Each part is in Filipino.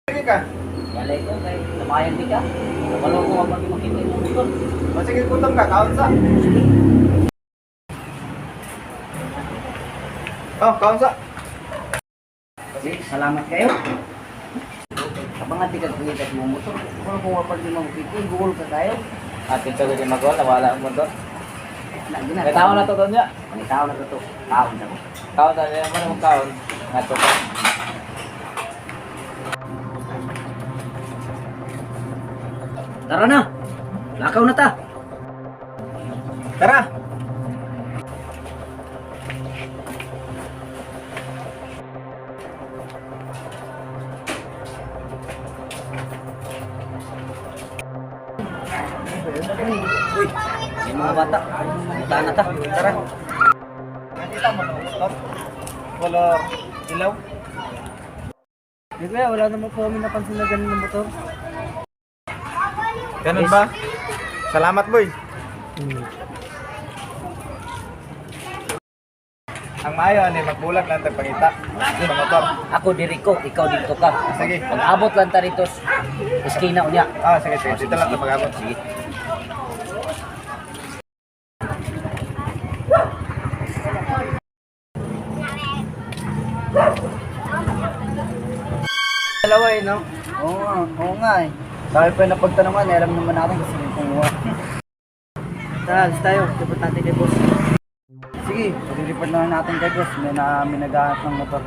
Sige ka. Galay ko kay namayan di ka. Wala ko makita yung motor. Sige, putong ka. Kaon sa. Oh, kaon sa. Sige, salamat kayo. Kapag nga di ka kumita mo motor, wala ko mapag di makikita, gugol ka tayo. At ito ko din mag-wala, wala ang motor. Lagi na. May tao na to doon niya. May tao na to. Tao na to. Kaon na niya mo naman kaon. Nato pa. Tara na. Lakaw na ta. Tara. Uy, yung mga bata. Punta na ta. Tara. Nakita mo na motor? Wala ilaw? Di kaya, wala naman po kami napansin na ganun ng motor. Ganun ba? Salamat, boy. Ang maayo ni magbulag lang tayo pangita sa motor. Ako diri ko, ikaw dito ka. Sige. Pag-abot lang ta rito. Eskina unya. Ah, sige, sige. Dito lang tayo mag-abot. Sige. Dalawa eh, no? Oo nga eh. Dahil pa yung napagtanungan, alam naman natin kasi may kumuha. Tara, alis tayo. Report natin kay boss. Sige, report naman natin kay boss. May naghahanap ng motor.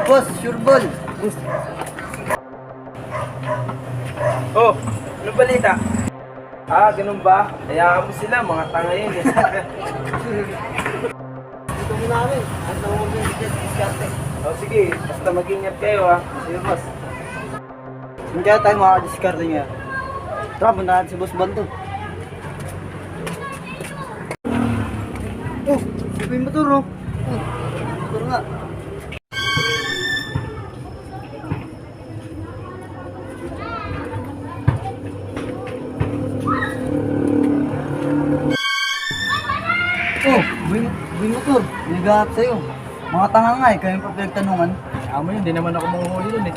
Boss, sure ball. Boss. Oh, ano balita? Ah, ganun ba? Hayaan mo sila, mga tanga yun eh. Ito mo namin. At naman yung diskarte. Oh, sige, basta mag-ingat kayo ha. Sige, boss. Hindi kaya tayo makadiskarte niya. Tara, punta natin si Boss Bando. Oh, sabi yung motor oh. Motor nga. Oh, buhay motor. Nagahap sa'yo. Mga tanga nga eh, kayong papagtanungan. Amo yun, di naman ako manguhuli dun eh.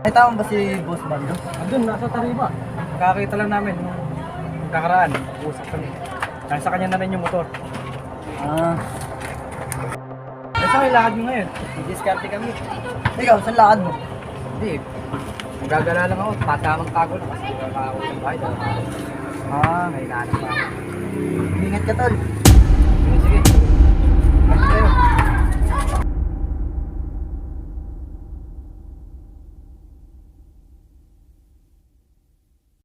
Ay, tama ba si Boss Bando? Andun, nasa tariba. Kakakita lang namin nung kakaraan. Usap kami. Nasa kanya na rin yung motor. Ah, Eh, saan kayo lakad nyo ngayon? diskarte kami. Ikaw, saan lakad mo? Hindi. Nagagala lang ako. Patamang tago lang. Kasi wala ako sa bahay. Ah, May inaanap pa. ingat ka tol.